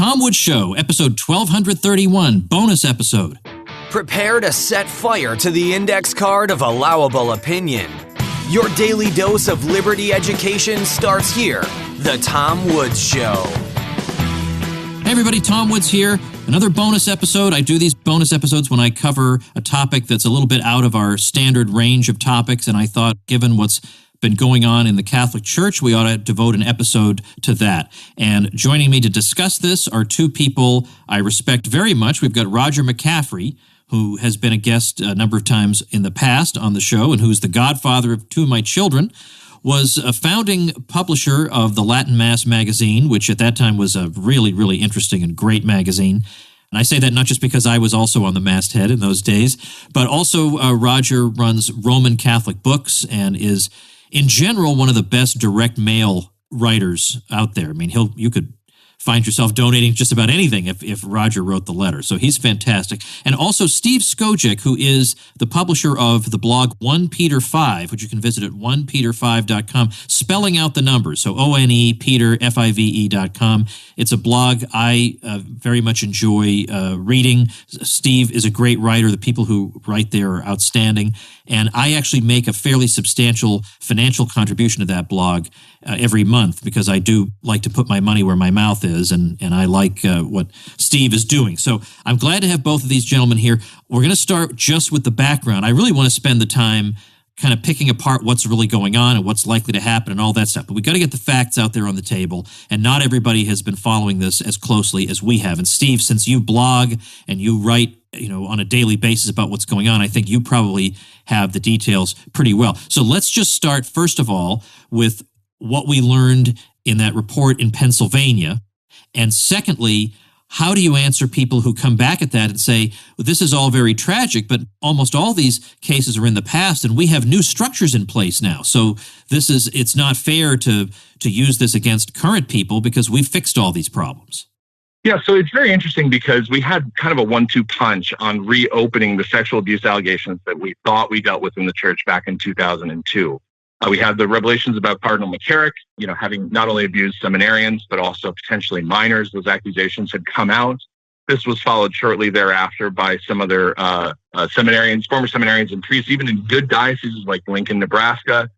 Tom Woods Show, episode 1231, bonus episode. Prepare to set fire to the index card of allowable opinion. Your daily dose of liberty education starts here. The Tom Woods Show. Hey everybody, Tom Woods here. Another bonus episode. I do these bonus episodes when I cover a topic that's a little bit out of our standard range of topics, and I thought, given what's been going on in the Catholic Church, we ought to devote an episode to that. And joining me to discuss this are two people I respect very much. We've got Roger McCaffrey, who has been a guest a number of times in the past on the show, and who's the godfather of two of my children, was a founding publisher of the Latin Mass magazine, which at that time was a really, really interesting and great magazine. And I say that not just because I was also on the masthead in those days, but also Roger runs Roman Catholic Books and is, in general, one of the best direct mail writers out there. I mean, you could find yourself donating just about anything if Roger wrote the letter. So he's fantastic. And also Steve Skojec, who is the publisher of the blog 1 Peter 5, which you can visit at 1peter5.com, spelling out the numbers. So O-N-E, Peter, F-I-V-E.com. It's a blog I very much enjoy reading. Steve is a great writer. The people who write there are outstanding. And I actually make a fairly substantial financial contribution to that blog every month because I do like to put my money where my mouth is, and I like what Steve is doing. So I'm glad to have both of these gentlemen here. We're going to start just with the background. I really want to spend the time kind of picking apart what's really going on and what's likely to happen and all that stuff. But we got to get the facts out there on the table, and not everybody has been following this as closely as we have. And Steve, since you blog and you write on a daily basis about what's going on, I think you probably have the details pretty well. So let's just start, first of all, with what we learned in that report in Pennsylvania. And secondly, how do you answer people who come back at that and say, well, this is all very tragic, but almost all these cases are in the past and we have new structures in place now. So it's not fair to use this against current people because we've fixed all these problems. Yeah, so it's very interesting because we had kind of a 1-2 punch on reopening the sexual abuse allegations that we thought we dealt with in the church back in 2002. We had the revelations about Cardinal McCarrick, having not only abused seminarians, but also potentially minors. Those accusations had come out. This was followed shortly thereafter by some other seminarians, former seminarians and priests, even in good dioceses like Lincoln, Nebraska,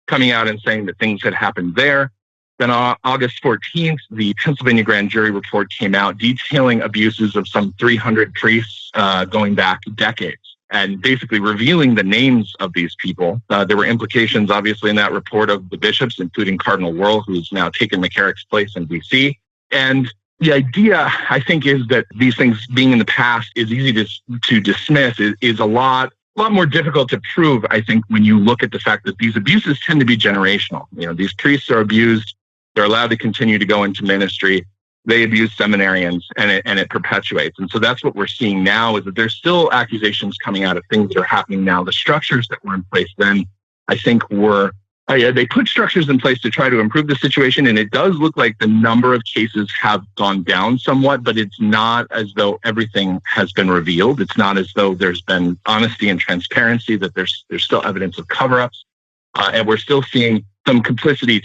coming out and saying that things had happened there. Then on August 14th, the Pennsylvania grand jury report came out detailing abuses of some 300 priests going back decades, and basically revealing the names of these people. There were implications, obviously, in that report of the bishops, including Cardinal Wuerl, who's now taken McCarrick's place in D.C. And the idea, I think, is that these things being in the past is easy to dismiss, is a lot more difficult to prove, I think, when you look at the fact that these abuses tend to be generational. These priests are abused. They're allowed to continue to go into ministry. They abuse seminarians, and it perpetuates. And so that's what we're seeing now, is that there's still accusations coming out of things that are happening now. The structures that were in place then, I think, they put structures in place to try to improve the situation. And it does look like the number of cases have gone down somewhat, but it's not as though everything has been revealed. It's not as though there's been honesty and transparency, that there's still evidence of cover-ups. And we're still seeing some complicity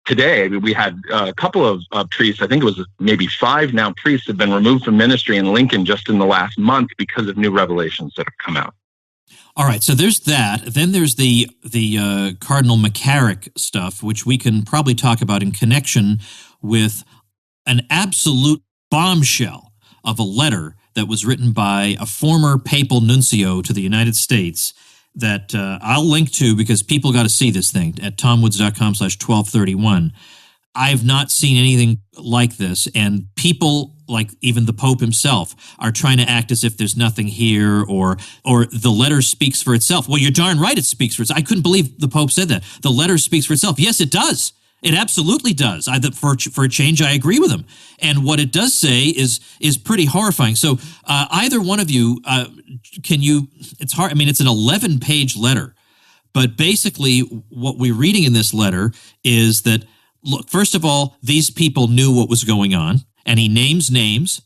today, we had a couple of priests, I think it was maybe 5 now priests have been removed from ministry in Lincoln just in the last month because of new revelations that have come out. All right, so there's that. Then there's the Cardinal McCarrick stuff, which we can probably talk about in connection with an absolute bombshell of a letter that was written by a former papal nuncio to the United States that I'll link to because people got to see this thing at tomwoods.com/1231. I've not seen anything like this, and people, like even the Pope himself, are trying to act as if there's nothing here, or the letter speaks for itself. Well, you're darn right it speaks for itself. I couldn't believe the Pope said that. The letter speaks for itself. Yes, it does. It absolutely does. For a change, I agree with him. And what it does say is pretty horrifying. So either one of you, it's hard. I mean, it's an 11-page letter. But basically, what we're reading in this letter is that, look, first of all, these people knew what was going on. And he names names.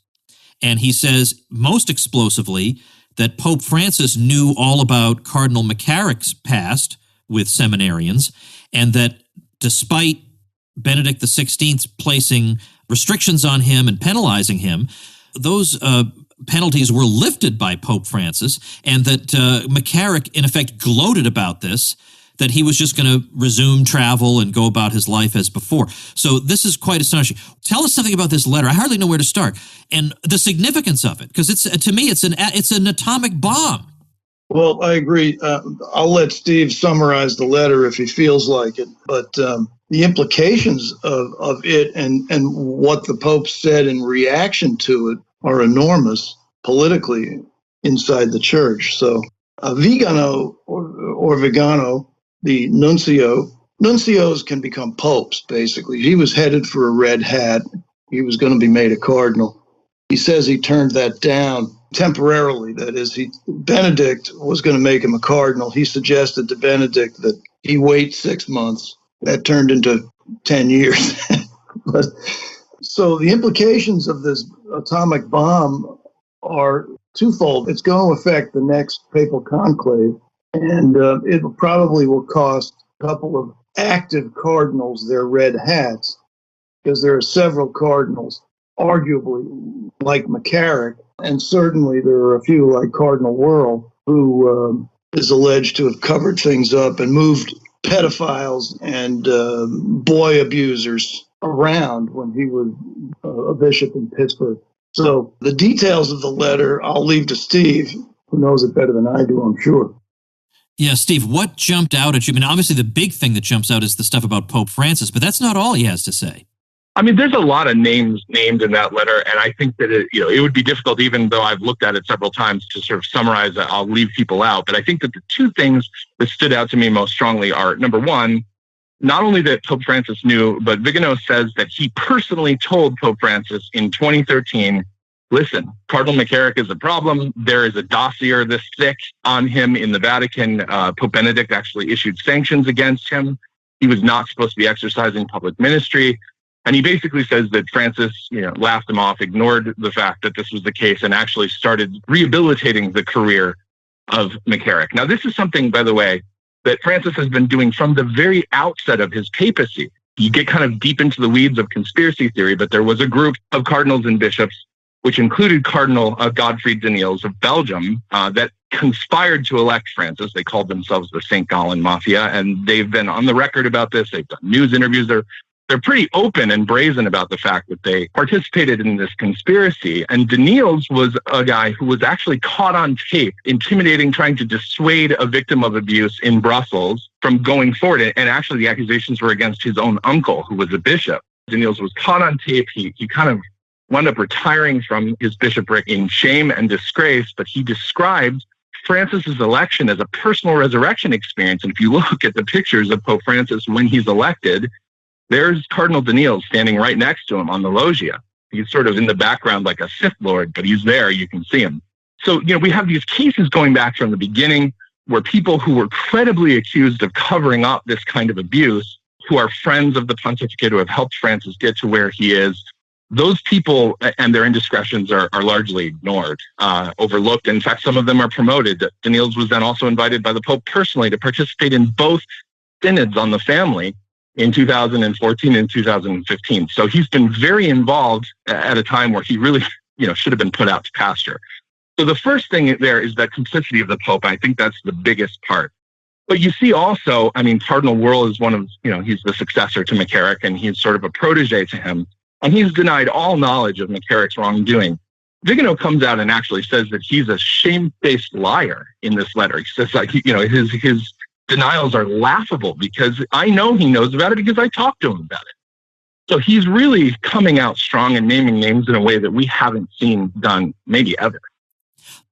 And he says, most explosively, that Pope Francis knew all about Cardinal McCarrick's past with seminarians, and that despite Benedict XVI placing restrictions on him and penalizing him, those penalties were lifted by Pope Francis, and that McCarrick, in effect, gloated about this, that he was just going to resume travel and go about his life as before. So this is quite astonishing. Tell us something about this letter. I hardly know where to start. And the significance of it, because to me, it's an atomic bomb. Well, I agree. I'll let Steve summarize the letter if he feels like it. But the implications of it and what the Pope said in reaction to it are enormous politically inside the church. So Vigano or Vigano, the nuncio, nuncios can become popes, basically. He was headed for a red hat. He was going to be made a cardinal. He says he turned that down temporarily. That is, Benedict was going to make him a cardinal. He suggested to Benedict that he wait 6 months. That turned into 10 years. But so the implications of this atomic bomb are twofold. It's going to affect the next papal conclave, and it probably will cost a couple of active cardinals their red hats, because there are several cardinals, arguably like McCarrick, and certainly there are a few like Cardinal Wuerl, who is alleged to have covered things up and moved pedophiles and boy abusers around when he was a bishop in Pittsburgh. So the details of the letter I'll leave to Steve, who knows it better than I do, I'm sure. Yeah, Steve, what jumped out at you? I mean, obviously the big thing that jumps out is the stuff about Pope Francis, but that's not all he has to say. I mean, there's a lot of names named in that letter, and I think that it would be difficult, even though I've looked at it several times, to sort of summarize that. I'll leave people out, but I think that the two things that stood out to me most strongly are, number one, not only that Pope Francis knew, but Vigano says that he personally told Pope Francis in 2013, listen, Cardinal McCarrick is a problem. There is a dossier this thick on him in the Vatican. Pope Benedict actually issued sanctions against him. He was not supposed to be exercising public ministry. And he basically says that Francis, laughed him off, ignored the fact that this was the case, and actually started rehabilitating the career of McCarrick. Now, this is something, by the way, that Francis has been doing from the very outset of his papacy. You get kind of deep into the weeds of conspiracy theory, but there was a group of cardinals and bishops, which included Cardinal Godfried de Niels of Belgium, that conspired to elect Francis. They called themselves the St. Gallen Mafia, and they've been on the record about this. They've done news interviews. They're pretty open and brazen about the fact that they participated in this conspiracy. And de Niels was a guy who was actually caught on tape, intimidating, trying to dissuade a victim of abuse in Brussels from going forward. And actually the accusations were against his own uncle, who was a bishop. De Niels was caught on tape. He kind of wound up retiring from his bishopric in shame and disgrace, but he described Francis's election as a personal resurrection experience. And if you look at the pictures of Pope Francis when he's elected, there's Cardinal de Niels standing right next to him on the loggia. He's sort of in the background like a Sith Lord, but he's there. You can see him. So, we have these cases going back from the beginning where people who were credibly accused of covering up this kind of abuse, who are friends of the pontificate, who have helped Francis get to where he is, those people and their indiscretions are largely ignored, overlooked. In fact, some of them are promoted. De Niels was then also invited by the Pope personally to participate in both synods on the family in 2014 and 2015. So he's been very involved at a time where he really, should have been put out to pasture. So the first thing there is that complicity of the Pope. I think that's the biggest part. But you see also, Cardinal Wuerl is one of, he's the successor to McCarrick, and he's sort of a protege to him. And he's denied all knowledge of McCarrick's wrongdoing. Vigano comes out and actually says that he's a shamefaced liar in this letter. He says, his denials are laughable because I know he knows about it because I talked to him about it. So he's really coming out strong and naming names in a way that we haven't seen done maybe ever.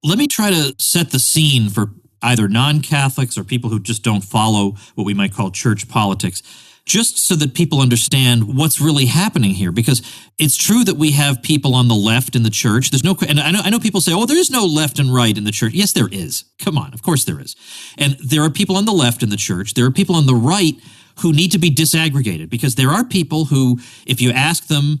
Let me try to set the scene for either non-Catholics or people who just don't follow what we might call church politics, just so that people understand what's really happening here. Because it's true that we have people on the left in the church. There's no, and I know people say, oh, there is no left and right in the church. Yes, there is. Come on. Of course there is. And there are people on the left in the church. There are people on the right who need to be disaggregated, because there are people who, if you ask them,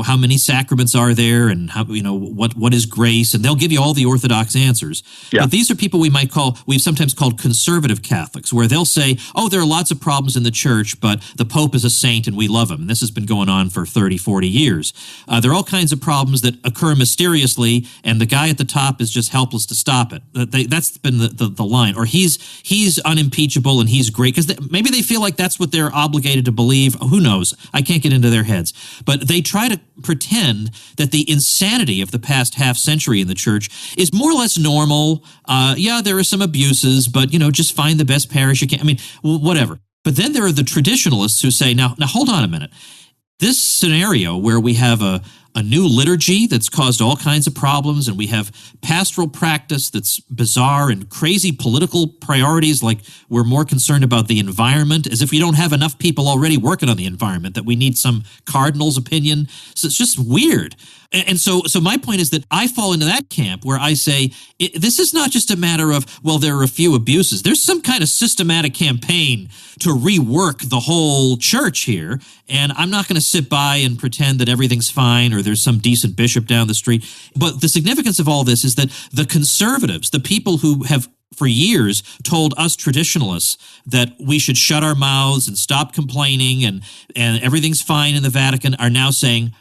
how many sacraments are there and how, what is grace? And they'll give you all the orthodox answers. Yeah. But these are people we've sometimes called conservative Catholics, where they'll say, oh, there are lots of problems in the church, but the Pope is a saint and we love him. And this has been going on for 30, 40 years. There are all kinds of problems that occur mysteriously, and the guy at the top is just helpless to stop it. That's been the line. Or he's unimpeachable and he's great, because maybe they feel like that's what they're obligated to believe. Who knows? I can't get into their heads. But they try to pretend that the insanity of the past half century in the church is more or less normal. There are some abuses, but, just find the best parish you can. I mean, whatever. But then there are the traditionalists who say, now hold on a minute. This scenario where we have a new liturgy that's caused all kinds of problems, and we have pastoral practice that's bizarre and crazy political priorities, like we're more concerned about the environment, as if we don't have enough people already working on the environment, that we need some cardinal's opinion. So it's just weird. And so my point is that I fall into that camp where I say, this is not just a matter of, well, there are a few abuses. There's some kind of systematic campaign to rework the whole church here. And I'm not going to sit by and pretend that everything's fine or there's some decent bishop down the street. But the significance of all this is that the conservatives, the people who have for years told us traditionalists that we should shut our mouths and stop complaining and everything's fine in the Vatican, are now saying,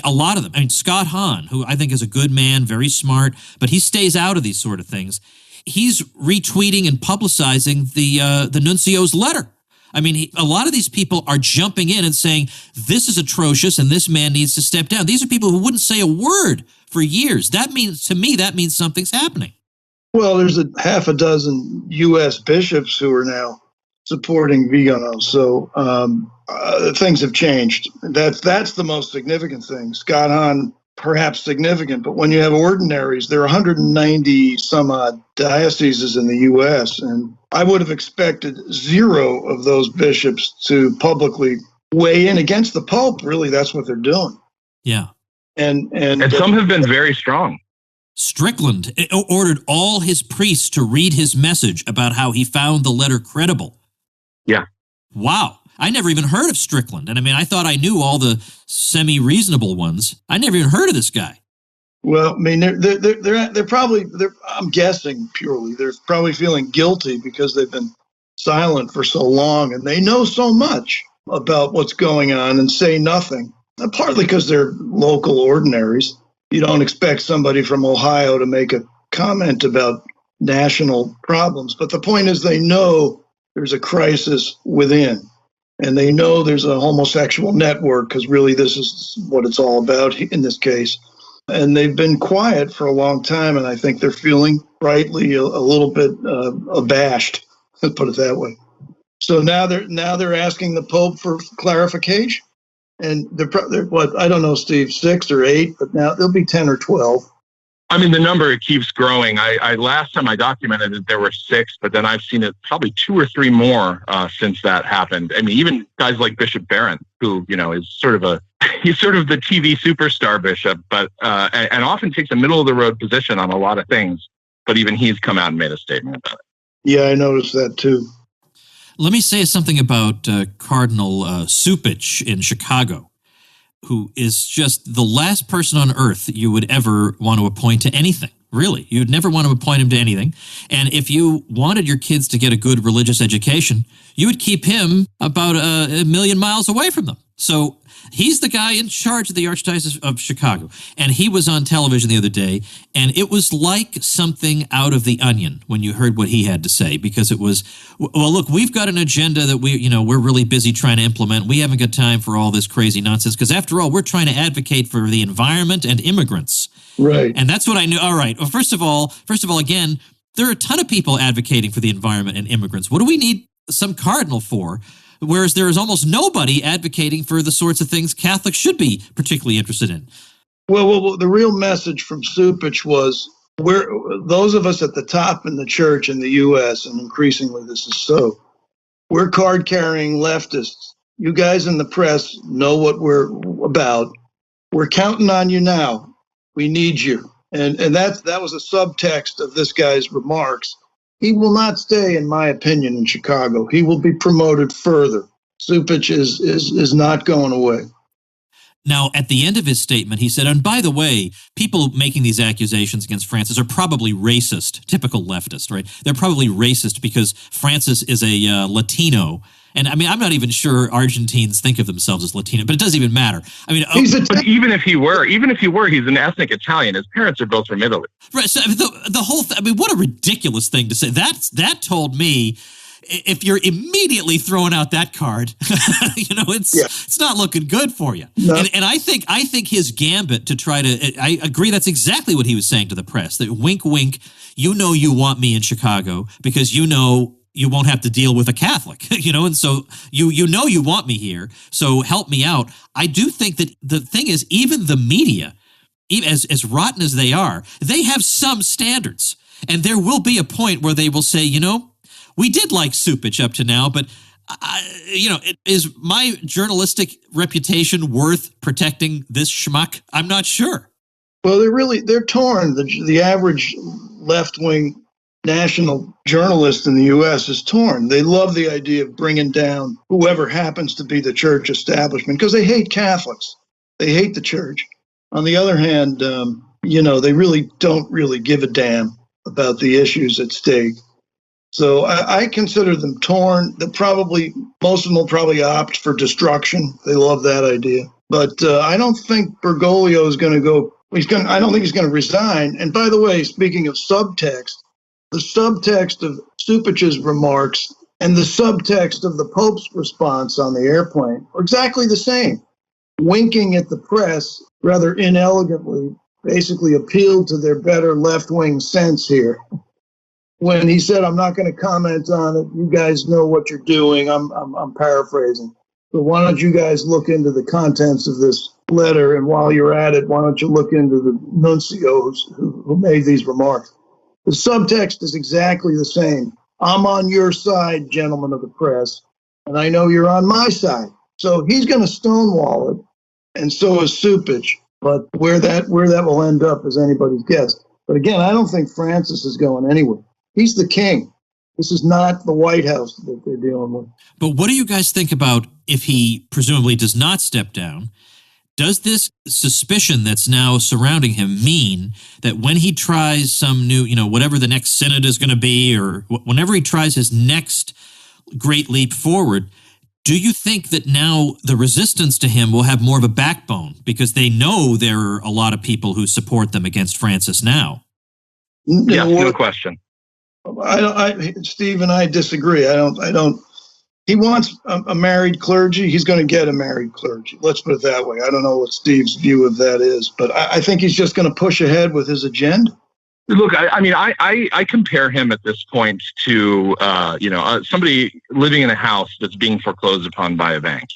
a lot of them. Scott Hahn, who I think is a good man, very smart, but he stays out of these sort of things. He's retweeting and publicizing the nuncio's letter. A lot of these people are jumping in and saying, this is atrocious and this man needs to step down. These are people who wouldn't say a word for years. That means something's happening. Well, there's a half a dozen U.S. bishops who are now supporting Vigano. So things have changed. That's the most significant thing. Scott Hahn, perhaps significant, but when you have ordinaries, there are 190 some odd dioceses in the U.S., and I would have expected zero of those bishops to publicly weigh in against the Pope. Really, that's what they're doing. Yeah. And some have been very strong. Strickland ordered all his priests to read his message about how he found the letter credible. Yeah. Wow. I never even heard of Strickland. And I thought I knew all the semi-reasonable ones. I never even heard of this guy. Well, they're probably, I'm guessing purely, they're probably feeling guilty because they've been silent for so long and they know so much about what's going on and say nothing. And partly because they're local ordinaries. You don't expect somebody from Ohio to make a comment about national problems. But the point is they know there's a crisis within. And they know there's a homosexual network, because really this is what it's all about in this case. And they've been quiet for a long time, and I think they're feeling rightly a little bit abashed, let's put it that way. So now they're asking the Pope for clarification. And they're what, I don't know, Steve, 6 or 8, but now there'll be 10 or 12. The number keeps growing. I last time I documented it, there were 6, but then I've seen it probably 2 or 3 more since that happened. Even guys like Bishop Barron, who is sort of the TV superstar bishop, but and often takes a middle of the road position on a lot of things. But even he's come out and made a statement about it. Yeah, I noticed that too. Let me say something about Cardinal Cupich in Chicago, who is just the last person on earth you would ever want to appoint to anything. Really, you'd never want to appoint him to anything. And if you wanted your kids to get a good religious education, you would keep him about a million miles away from them. So he's the guy in charge of the Archdiocese of Chicago. And he was on television the other day, and it was like something out of The Onion when you heard what he had to say, because it was, well, look, we've got an agenda that we're really busy trying to implement. We haven't got time for all this crazy nonsense, because after all, we're trying to advocate for the environment and immigrants. Right. And that's what I knew. All right. Well, first of all, again, there are a ton of people advocating for the environment and immigrants. What do we need some cardinal for? Whereas there is almost nobody advocating for the sorts of things Catholics should be particularly interested in. Well, the real message from Cupich was, those of us at the top in the church in the U.S., and increasingly this is so, we're card-carrying leftists. You guys in the press know what we're about. We're counting on you now. We need you. And that was a subtext of this guy's remarks. He will not stay, in my opinion, in Chicago. He will be promoted further. Cupich is not going away. Now, at the end of his statement, he said, and by the way, people making these accusations against Francis are probably racist, typical leftist, right? They're probably racist because Francis is a Latino. And I mean, I'm not even sure Argentines think of themselves as Latino, but it doesn't even matter. I mean, but even if he were, he's an ethnic Italian. His parents are both from Italy. Right. So the whole I mean, what a ridiculous thing to say. That told me, if you're immediately throwing out that card, it's not looking good for you. No. And I think his gambit to try to, I agree, that's exactly what he was saying to the press. That wink, wink, you want me in Chicago because you won't have to deal with a Catholic, and so you want me here, so help me out. I do think that the thing is, even the media, even as rotten as they are, they have some standards, and there will be a point where they will say, we did like Supich up to now, but is my journalistic reputation worth protecting this schmuck? I'm not sure. Well, they're torn. The average left-wing national journalist in the U.S. is torn. They love the idea of bringing down whoever happens to be the church establishment because they hate Catholics. They hate the church. On the other hand, they really don't really give a damn about the issues at stake. So I consider them torn. Most of them will probably opt for destruction. They love that idea. But I don't think Bergoglio is going to go. I don't think he's going to resign. And by the way, speaking of subtext, the subtext of Supich's remarks and the subtext of the Pope's response on the airplane are exactly the same. Winking at the press rather inelegantly basically appealed to their better left-wing sense here. When he said, I'm not going to comment on it, you guys know what you're doing. I'm paraphrasing. But why don't you guys look into the contents of this letter, and while you're at it, why don't you look into the nuncio who made these remarks? The subtext is exactly the same. I'm on your side, gentlemen of the press, and I know you're on my side. So he's going to stonewall it, and so is Supich. But where that will end up is anybody's guess. But again, I don't think Francis is going anywhere. He's the king. This is not the White House that they're dealing with. But what do you guys think about if he presumably does not step down? Does this suspicion that's now surrounding him mean that when he tries some new, whatever the next synod is going to be, or whenever he tries his next great leap forward, do you think that now the resistance to him will have more of a backbone because they know there are a lot of people who support them against Francis now? Yeah, no question. Steve and I disagree. I don't. He wants a married clergy. He's going to get a married clergy. Let's put it that way. I don't know what Steve's view of that is, but I think he's just going to push ahead with his agenda. Look, I compare him at this point to, somebody living in a house that's being foreclosed upon by a bank.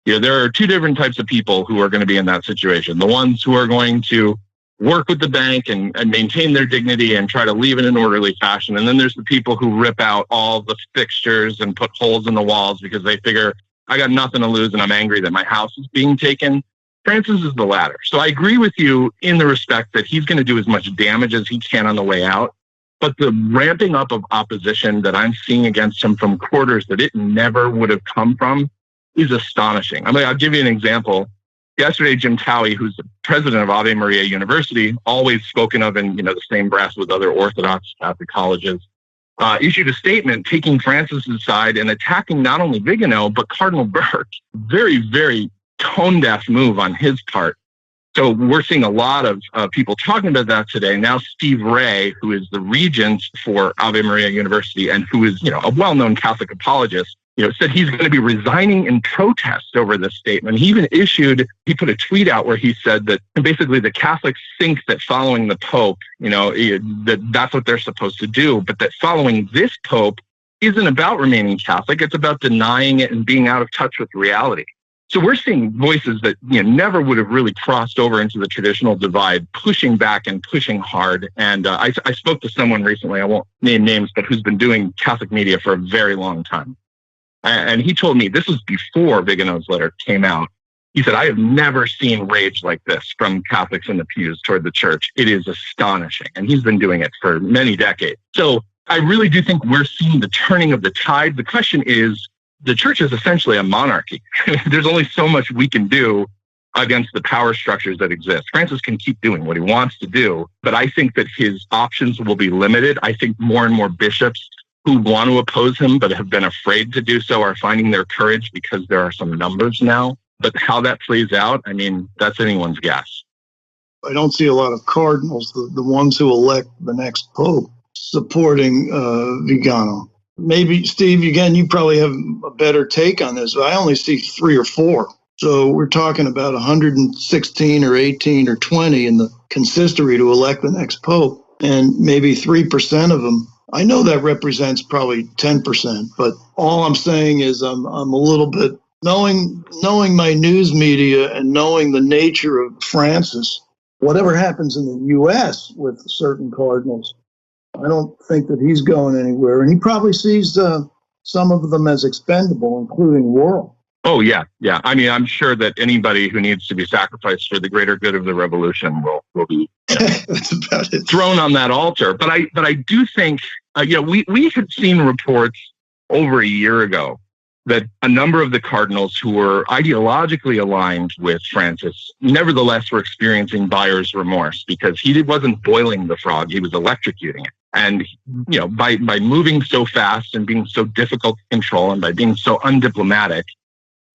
There are two different types of people who are going to be in that situation. The ones who are going to work with the bank and maintain their dignity and try to leave in an orderly fashion. And then there's the people who rip out all the fixtures and put holes in the walls because they figure, I got nothing to lose and I'm angry that my house is being taken. Francis is the latter. So I agree with you in the respect that he's going to do as much damage as he can on the way out. But the ramping up of opposition that I'm seeing against him from quarters that it never would have come from is astonishing. I'll give you an example. Yesterday, Jim Towie, who's the president of Ave Maria University, always spoken of in the same breath with other Orthodox Catholic colleges, issued a statement taking Francis's side and attacking not only Vigano, but Cardinal Burke. Very, very tone-deaf move on his part. So we're seeing a lot of people talking about that today. Now, Steve Ray, who is the regent for Ave Maria University and who is, a well-known Catholic apologist, said he's going to be resigning in protest over this statement. He put a tweet out where he said that basically the Catholics think that following the Pope, that's what they're supposed to do, but that following this Pope isn't about remaining Catholic. It's about denying it and being out of touch with reality. So we're seeing voices that never would have really crossed over into the traditional divide, pushing back and pushing hard. And I spoke to someone recently, I won't name names, but who's been doing Catholic media for a very long time. And he told me, this was before Vigano's letter came out. He said, I have never seen rage like this from Catholics in the pews toward the church. It is astonishing. And he's been doing it for many decades. So I really do think we're seeing the turning of the tide. The question is, the church is essentially a monarchy. There's only so much we can do against the power structures that exist. Francis can keep doing what he wants to do, but I think that his options will be limited. I think more and more bishops who want to oppose him but have been afraid to do so are finding their courage because there are some numbers now. But how that plays out, I mean, that's anyone's guess. I don't see a lot of cardinals, the ones who elect the next pope, supporting Vigano. Maybe, Steve, again, you probably have a better take on this. I only see 3 or 4. So we're talking about 116 or 18 or 20 in the consistory to elect the next pope, and maybe 3% of them. I know that represents probably 10%, but all I'm saying is I'm a little bit, knowing my news media and knowing the nature of Francis, whatever happens in the U.S. with certain cardinals, I don't think that he's going anywhere. And he probably sees some of them as expendable, including Worrell. Oh, yeah. I mean, I'm sure that anybody who needs to be sacrificed for the greater good of the revolution will be That's about it. thrown on that altar. But I do think, we had seen reports over a year ago that a number of the cardinals who were ideologically aligned with Francis nevertheless were experiencing buyer's remorse because he wasn't boiling the frog, he was electrocuting it. And, by moving so fast and being so difficult to control and by being so undiplomatic,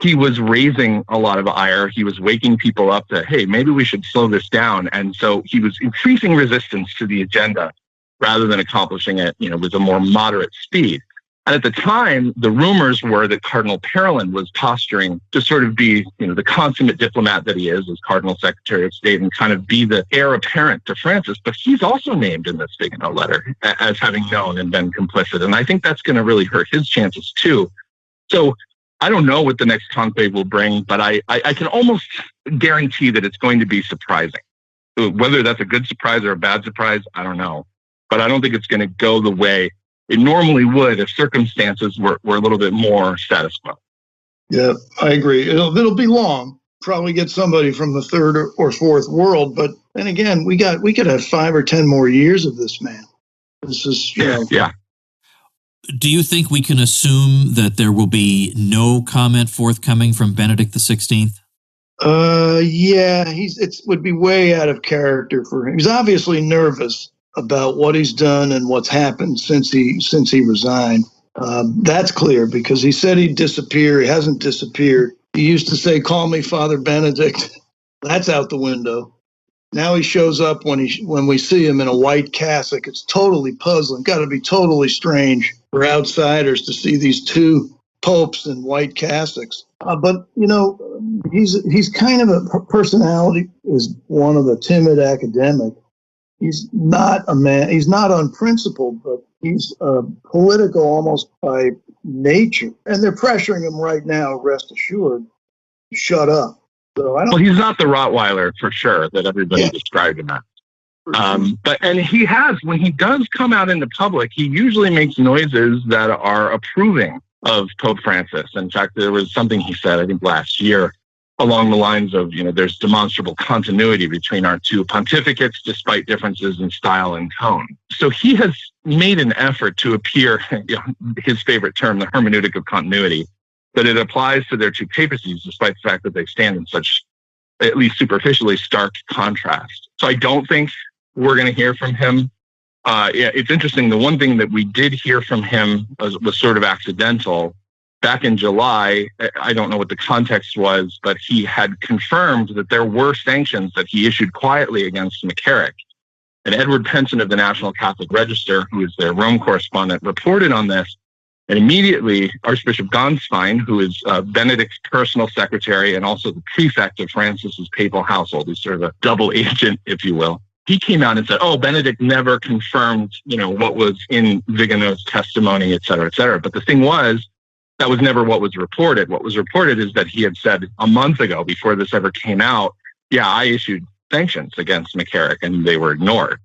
he was raising a lot of ire. He was waking people up to, hey, maybe we should slow this down. And so he was increasing resistance to the agenda rather than accomplishing it, with a more moderate speed. And at the time, the rumors were that Cardinal Parolin was posturing to sort of be, the consummate diplomat that he is as Cardinal Secretary of State and kind of be the heir apparent to Francis. But he's also named in this Vigano letter as having known and been complicit. And I think that's going to really hurt his chances too. So I don't know what the next conclave will bring, but I can almost guarantee that it's going to be surprising. Whether that's a good surprise or a bad surprise, I don't know. But I don't think it's going to go the way it normally would if circumstances were a little bit more status quo. Yeah, I agree. It'll be long. Probably get somebody from the third or fourth world. But then again, we could have 5 or 10 more years of this man. This is, Yeah. Do you think we can assume that there will be no comment forthcoming from Benedict XVI? Yeah, it would be way out of character for him. He's obviously nervous about what he's done and what's happened since he resigned. That's clear because he said he'd disappear. He hasn't disappeared. He used to say, "Call me Father Benedict." That's out the window. Now he shows up when we see him in a white cassock. It's totally puzzling. Got to be totally strange for outsiders to see these two popes in white cassocks. But he's kind of a personality. Is one of the timid academic. He's not a man. He's not unprincipled, but he's political almost by nature. And they're pressuring him right now. Rest assured, to shut up. So I don't. Well, he's not the Rottweiler for sure that everybody described him as. And he has, when he does come out into public, he usually makes noises that are approving of Pope Francis. In fact, there was something he said, I think last year, along the lines of, there's demonstrable continuity between our two pontificates, despite differences in style and tone. So he has made an effort to appear, his favorite term, the hermeneutic of continuity, that it applies to their two papacies, despite the fact that they stand in such, at least superficially, stark contrast. So I don't think we're going to hear from him. It's interesting. The one thing that we did hear from him was sort of accidental. Back in July, I don't know what the context was, but he had confirmed that there were sanctions that he issued quietly against McCarrick. And Edward Penson of the National Catholic Register, who is their Rome correspondent, reported on this. And immediately, Archbishop Gonstein, who is Benedict's personal secretary and also the prefect of Francis's papal household, he's sort of a double agent, if you will, he came out and said, Benedict never confirmed, what was in Vigano's testimony, et cetera, et cetera. But the thing was, that was never what was reported. What was reported is that he had said a month ago, before this ever came out, I issued sanctions against McCarrick, and they were ignored.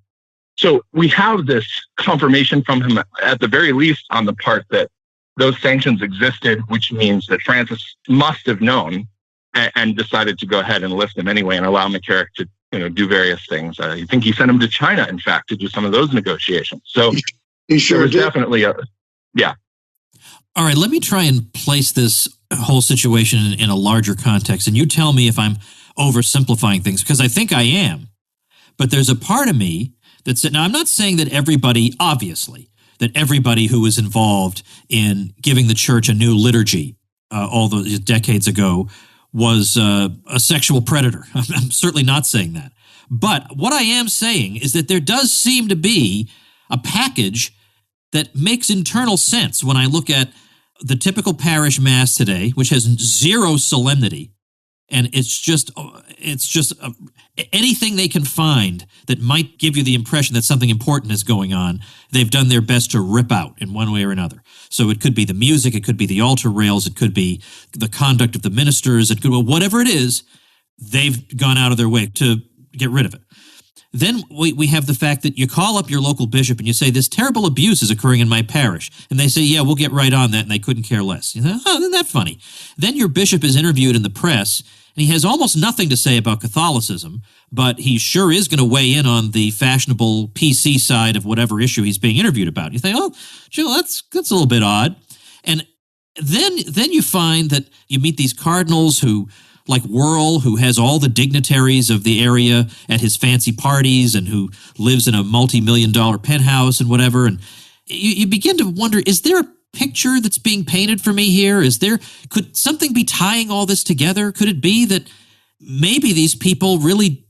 So we have this confirmation from him, at the very least, on the part that those sanctions existed, which means that Francis must have known and decided to go ahead and lift them anyway and allow McCarrick to do various things. I think he sent him to China, in fact, to do some of those negotiations. So he sure there was did. definitely All right, let me try and place this whole situation in a larger context. And you tell me if I'm oversimplifying things, because I think I am. But there's a part of me that said, now I'm not saying that everybody, obviously, that everybody who was involved in giving the church a new liturgy all those decades ago was a sexual predator. I'm certainly not saying that. But what I am saying is that there does seem to be a package that makes internal sense when I look at the typical parish mass today, which has zero solemnity, and it's just anything they can find that might give you the impression that something important is going on, they've done their best to rip out in one way or another. So it could be the music, it could be the altar rails, it could be the conduct of the ministers, it could be whatever it is, they've gone out of their way to get rid of it. Then we have the fact that you call up your local bishop and you say, this terrible abuse is occurring in my parish. And they say, yeah, we'll get right on that, and they couldn't care less. You say, oh, isn't that funny? Then your bishop is interviewed in the press, and he has almost nothing to say about Catholicism, but he sure is going to weigh in on the fashionable PC side of whatever issue he's being interviewed about. You think, oh, Jill, that's a little bit odd. And then you find that you meet these cardinals who, like Whirl, who has all the dignitaries of the area at his fancy parties and who lives in a multi-million-dollar penthouse and whatever. And you begin to wonder, is there a picture that's being painted for me here? Could something be tying all this together? Could it be that maybe these people really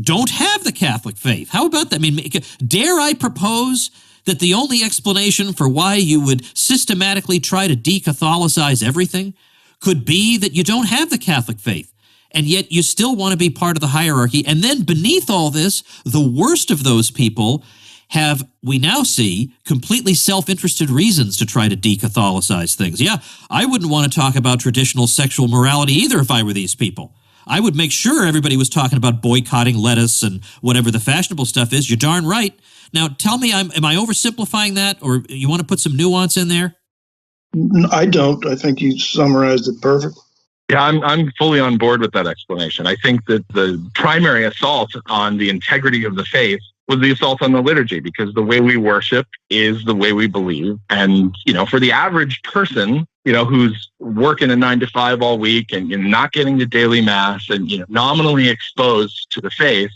don't have the Catholic faith? How about that? I mean, dare I propose that the only explanation for why you would systematically try to de-Catholicize everything could be that you don't have the Catholic faith, and yet you still want to be part of the hierarchy. And then beneath all this, the worst of those people have, we now see, completely self-interested reasons to try to de-Catholicize things. Yeah, I wouldn't want to talk about traditional sexual morality either if I were these people. I would make sure everybody was talking about boycotting lettuce and whatever the fashionable stuff is. You're darn right. Now, tell me, am I oversimplifying that, or you want to put some nuance in there? I don't. I think you summarized it perfectly. Yeah, I'm fully on board with that explanation. I think that the primary assault on the integrity of the faith was the assault on the liturgy, because the way we worship is the way we believe. And, for the average person, who's working a 9-to-5 all week and not getting the daily mass and, nominally exposed to the faith,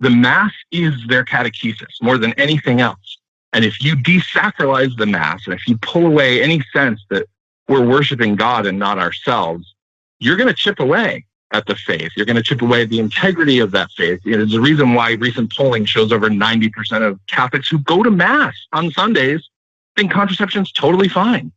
the mass is their catechesis more than anything else. And if you desacralize the mass, and if you pull away any sense that we're worshiping God and not ourselves, you're going to chip away at the faith. You're going to chip away at the integrity of that faith. There's a reason why recent polling shows over 90% of Catholics who go to mass on Sundays think contraception's totally fine.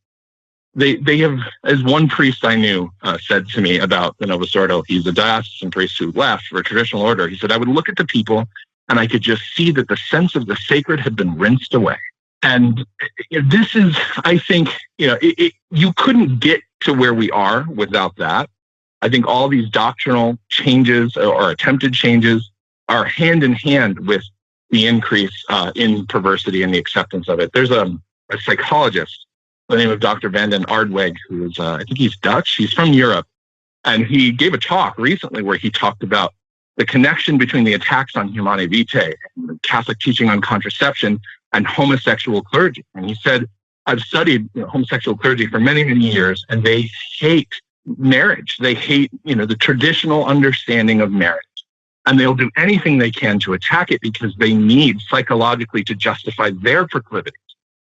They have, as one priest I knew said to me about the Novus Ordo, he's a diocesan priest who left for a traditional order. He said, I would look at the people and I could just see that the sense of the sacred had been rinsed away. And this is, I think, you couldn't get to where we are without that. I think all these doctrinal changes or attempted changes are hand in hand with the increase in perversity and the acceptance of it. There's a psychologist by the name of Dr. Van den Aardweg, who is, I think he's Dutch. He's from Europe. And he gave a talk recently where he talked about the connection between the attacks on Humanae Vitae and the Catholic teaching on contraception and homosexual clergy. And he said, I've studied homosexual clergy for many, many years, and they hate marriage. They hate, the traditional understanding of marriage. And they'll do anything they can to attack it because they need psychologically to justify their proclivities.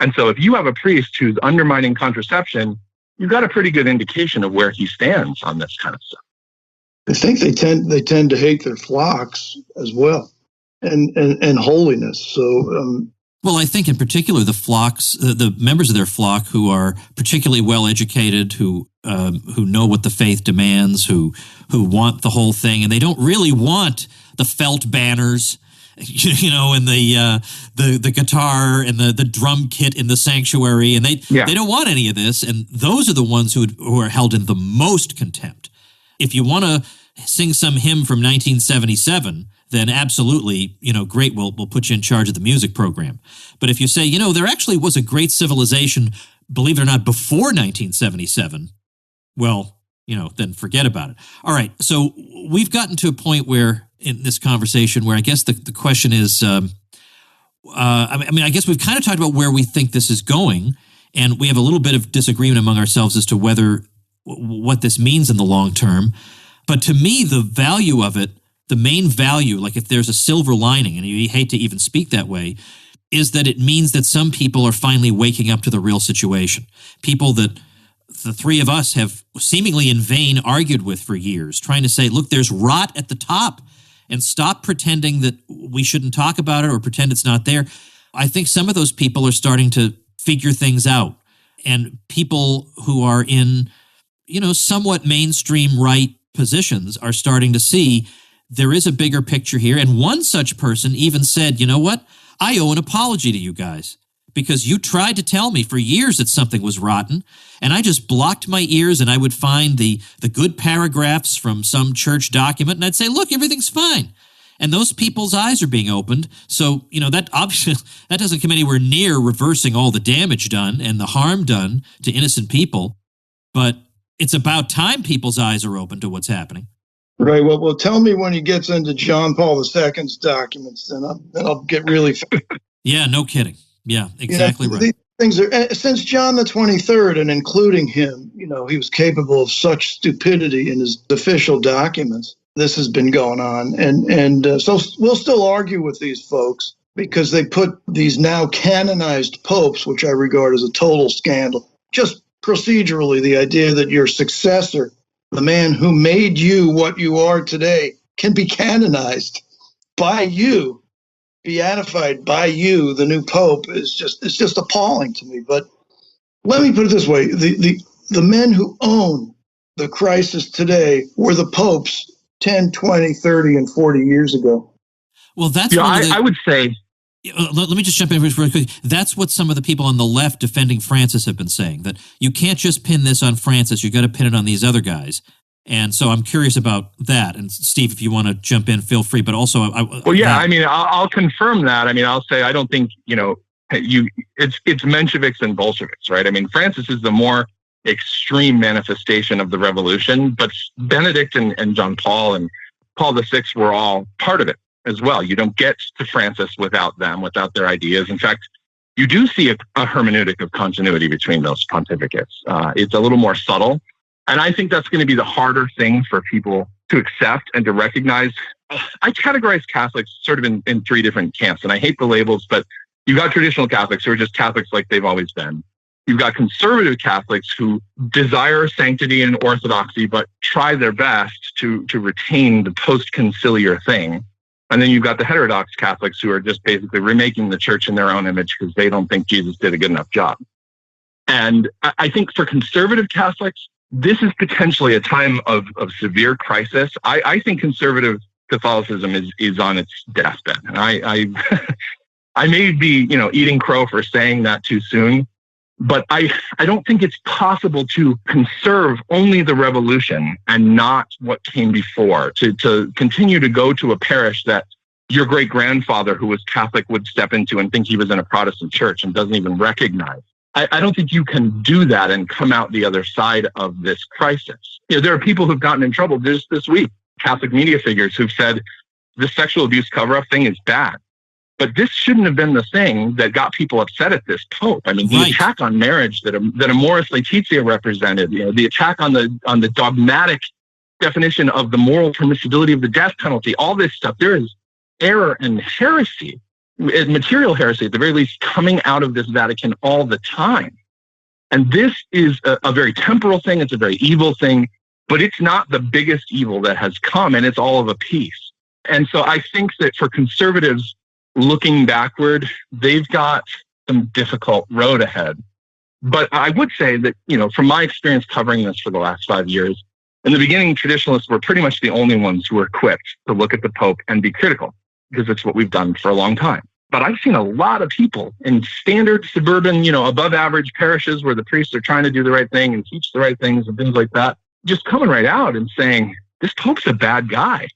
And so if you have a priest who's undermining contraception, you've got a pretty good indication of where he stands on this kind of stuff. I think they tend to hate their flocks as well, and holiness. So, well, I think in particular the flocks, the members of their flock who are particularly well educated, who know what the faith demands, who want the whole thing, and they don't really want the felt banners, and the guitar and the drum kit in the sanctuary, and they don't want any of this, and those are the ones who are held in the most contempt. If you want to sing some hymn from 1977, then absolutely, great, we'll put you in charge of the music program. But if you say, there actually was a great civilization, believe it or not, before 1977, well, then forget about it. All right, so we've gotten to a point where, in this conversation, where I guess the question is, I guess we've kind of talked about where we think this is going, and we have a little bit of disagreement among ourselves as to what this means in the long term. But to me, the value of it, the main value, like if there's a silver lining, and you hate to even speak that way, is that it means that some people are finally waking up to the real situation. People that the three of us have seemingly in vain argued with for years, trying to say, look, there's rot at the top, and stop pretending that we shouldn't talk about it or pretend it's not there. I think some of those people are starting to figure things out. And people who are in, somewhat mainstream right positions are starting to see there is a bigger picture here. And one such person even said, you know what? I owe an apology to you guys because you tried to tell me for years that something was rotten, and I just blocked my ears, and I would find the good paragraphs from some church document, and I'd say, look, everything's fine. And those people's eyes are being opened. So, that obviously that doesn't come anywhere near reversing all the damage done and the harm done to innocent people. But it's about time people's eyes are open to what's happening. Right. Well, tell me when he gets into John Paul II's documents, then I'll get really. Yeah, no kidding. Yeah, exactly right. These things are since John the 23rd, and including him. He was capable of such stupidity in his official documents. This has been going on, and so we'll still argue with these folks because they put these now canonized popes, which I regard as a total scandal. Just procedurally, the idea that your successor, the man who made you what you are today, can be canonized by you, beatified by you, the new pope, it's just appalling to me. But let me put it this way: the men who own the crisis today were the popes 10, 20, 30, and 40 years ago. Well, that's I would say. Let me just jump in really quick. That's what some of the people on the left defending Francis have been saying, that you can't just pin this on Francis, you got to pin it on these other guys. And so I'm curious about that. And Steve, if you want to jump in, feel free. But also, I'll confirm that. I'll say I don't think it's Mensheviks and Bolsheviks, right? Francis is the more extreme manifestation of the revolution, but Benedict and John Paul and Paul VI were all part of it as well. You don't get to Francis without them, without their ideas. In fact, you do see a hermeneutic of continuity between those pontificates. It's a little more subtle. And I think that's going to be the harder thing for people to accept and to recognize. I categorize Catholics sort of in three different camps, and I hate the labels, but you've got traditional Catholics who are just Catholics like they've always been. You've got conservative Catholics who desire sanctity and orthodoxy, but try their best to retain the post-conciliar thing. And then you've got the heterodox Catholics who are just basically remaking the church in their own image because they don't think Jesus did a good enough job. And I think for conservative Catholics, this is potentially a time of severe crisis. I think conservative Catholicism is on its deathbed. And I may be, eating crow for saying that too soon, but I don't think it's possible to conserve only the revolution and not what came before, to continue to go to a parish that your great-grandfather who was Catholic would step into and think he was in a Protestant church and doesn't even recognize. I don't think you can do that and come out the other side of this crisis. There are people who've gotten in trouble just this week, Catholic media figures who've said the sexual abuse cover-up thing is bad. But this shouldn't have been the thing that got people upset at this pope. The attack on marriage that Amoris Laetitia represented, the attack on the dogmatic definition of the moral permissibility of the death penalty, all this stuff, there is error and heresy, material heresy at the very least, coming out of this Vatican all the time. And this is a very temporal thing. It's a very evil thing, but it's not the biggest evil that has come, and it's all of a piece. And so I think that for conservatives, looking backward, they've got some difficult road ahead. But I would say that, from my experience covering this for the last 5 years, in the beginning, traditionalists were pretty much the only ones who were equipped to look at the Pope and be critical, because it's what we've done for a long time. But I've seen a lot of people in standard suburban, above average parishes where the priests are trying to do the right thing and teach the right things and things like that, just coming right out and saying, this Pope's a bad guy.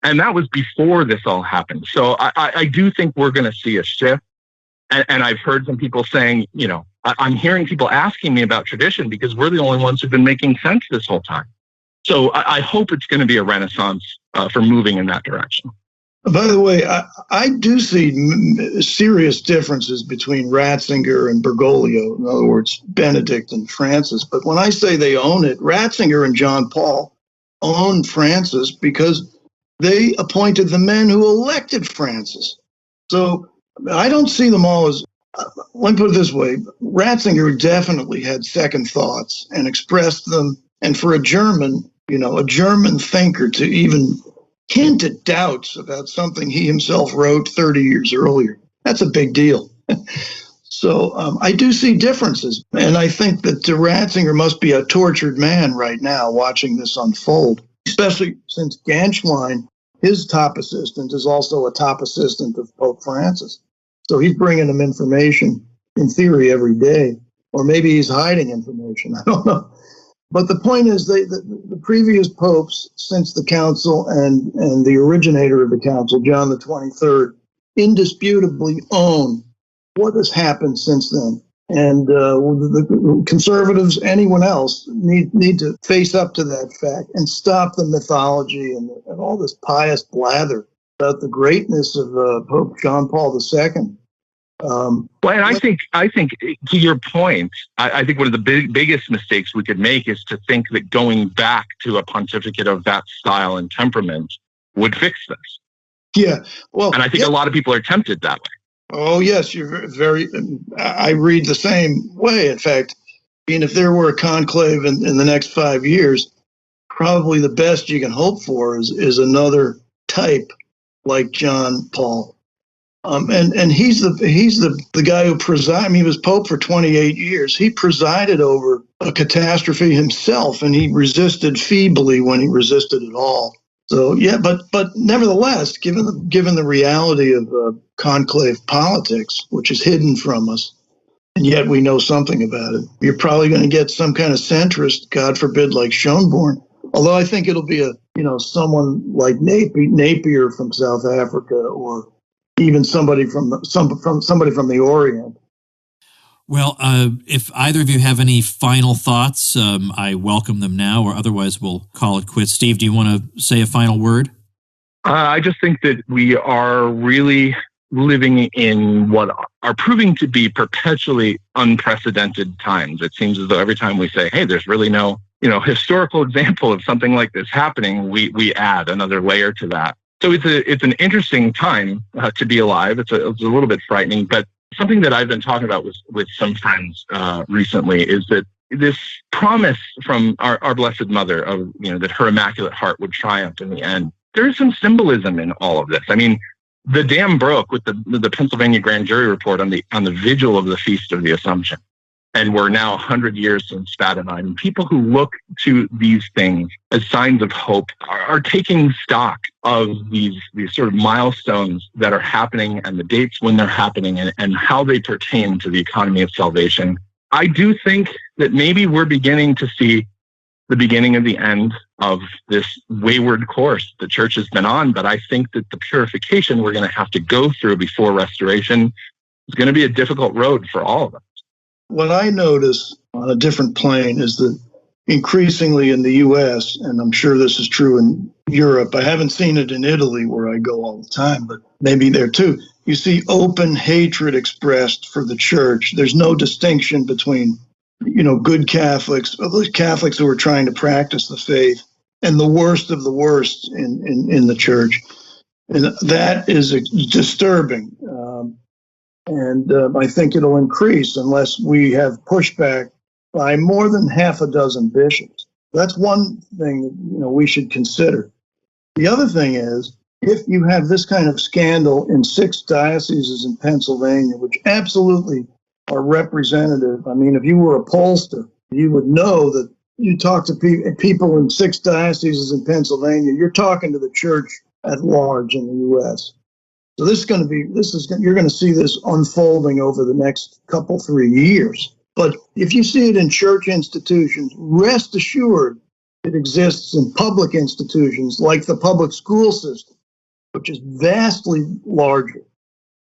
And that was before this all happened. So I do think we're going to see a shift. And I've heard some people saying, I'm hearing people asking me about tradition because we're the only ones who've been making sense this whole time. So I hope it's going to be a renaissance for moving in that direction. By the way, I do see serious differences between Ratzinger and Bergoglio. In other words, Benedict and Francis. But when I say they own it, Ratzinger and John Paul own Francis because they appointed the men who elected Francis. So I don't see them all as, let me put it this way, Ratzinger definitely had second thoughts and expressed them. And for a German thinker to even hint at doubts about something he himself wrote 30 years earlier, that's a big deal. So I do see differences. And I think that Ratzinger must be a tortured man right now watching this unfold, especially since Ganschwein, his top assistant, is also a top assistant of Pope Francis. So he's bringing him information, in theory, every day. Or maybe he's hiding information. I don't know. But the point is, the previous popes, since the council and the originator of the council, John the 23rd, indisputably own what has happened since then. And the conservatives, anyone else, need to face up to that fact and stop the mythology and all this pious blather about the greatness of Pope John Paul II. Well, and I think to your point, I think one of the biggest mistakes we could make is to think that going back to a pontificate of that style and temperament would fix this. Yeah, well, and I think a lot of people are tempted that way. Oh, yes, you're very. I read the same way. In fact, if there were a conclave in the next 5 years, probably the best you can hope for is another type like John Paul. And he's the guy who presided. He was Pope for 28 years. He presided over a catastrophe himself, and he resisted feebly when he resisted at all. So yeah, but nevertheless, given the reality of conclave politics, which is hidden from us, and yet we know something about it, you're probably going to get some kind of centrist, God forbid, like Schönborn. Although I think it'll be someone like Napier from South Africa, or even somebody from the Orient. Well, if either of you have any final thoughts, I welcome them now, or otherwise we'll call it quits. Steve, do you want to say a final word? I just think that we are really living in what are proving to be perpetually unprecedented times. It seems as though every time we say, hey, there's really no historical example of something like this happening, we add another layer to that. So it's an interesting time to be alive. It's a little bit frightening, but something that I've been talking about with some friends recently is that this promise from our Blessed Mother of that her Immaculate Heart would triumph in the end. There is some symbolism in all of this. I mean, the dam broke with the Pennsylvania grand jury report on the vigil of the Feast of the Assumption, and we're now 100 years since Spadonide. And people who look to these things as signs of hope are taking stock of these sort of milestones that are happening and the dates when they're happening and how they pertain to the economy of salvation. I do think that maybe we're beginning to see the beginning of the end of this wayward course the church has been on. But I think that the purification we're going to have to go through before restoration is going to be a difficult road for all of us. What I notice on a different plane is that increasingly in the U.S., and I'm sure this is true in Europe, I haven't seen it in Italy where I go all the time, but maybe there too, you see open hatred expressed for the church. There's no distinction between, good Catholics, those Catholics who are trying to practice the faith, and the worst of the worst in the church. And that is disturbing. And I think it'll increase unless we have pushback by more than half a dozen bishops. That's one thing that we should consider. The other thing is, if you have this kind of scandal in 6 dioceses in Pennsylvania, which absolutely are representative. I mean, if you were a pollster, you would know that you talk to people in 6 dioceses in Pennsylvania, you're talking to the church at large in the U.S. So you're going to see this unfolding over the next 3 years. But if you see it in church institutions, rest assured it exists in public institutions like the public school system, which is vastly larger.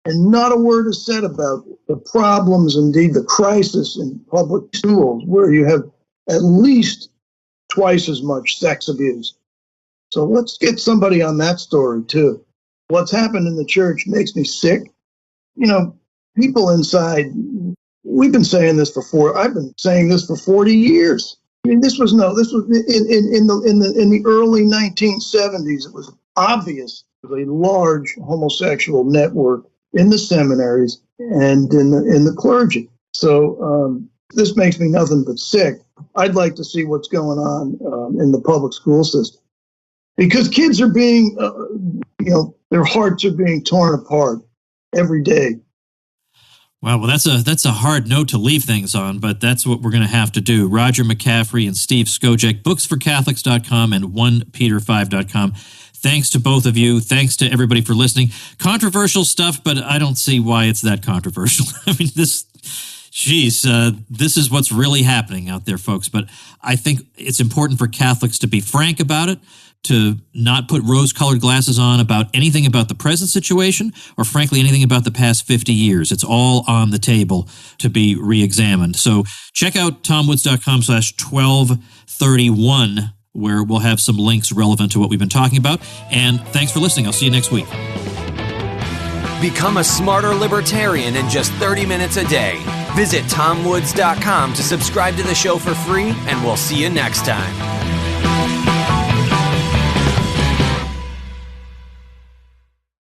And not a word is said about the problems, indeed the crisis in public schools, where you have at least twice as much sex abuse. So let's get somebody on that story too. What's happened in the church makes me sick. People inside, I've been saying this for 40 years. I mean, this was in the early 1970s. It was obvious there was a large homosexual network in the seminaries and in the clergy. So this makes me nothing but sick. I'd like to see what's going on in the public school system, because kids are being, their hearts are being torn apart every day. Wow, well, that's a hard note to leave things on, but that's what we're going to have to do. Roger McCaffrey and Steve Skojec, booksforcatholics.com and 1peter5.com. Thanks to both of you. Thanks to everybody for listening. Controversial stuff, but I don't see why it's that controversial. I mean, this is what's really happening out there, folks. But I think it's important for Catholics to be frank about it, to not put rose-colored glasses on about anything about the present situation or, frankly, anything about the past 50 years. It's all on the table to be re-examined. So check out tomwoods.com/1231, where we'll have some links relevant to what we've been talking about. And thanks for listening. I'll see you next week. Become a smarter libertarian in just 30 minutes a day. Visit tomwoods.com to subscribe to the show for free, and we'll see you next time.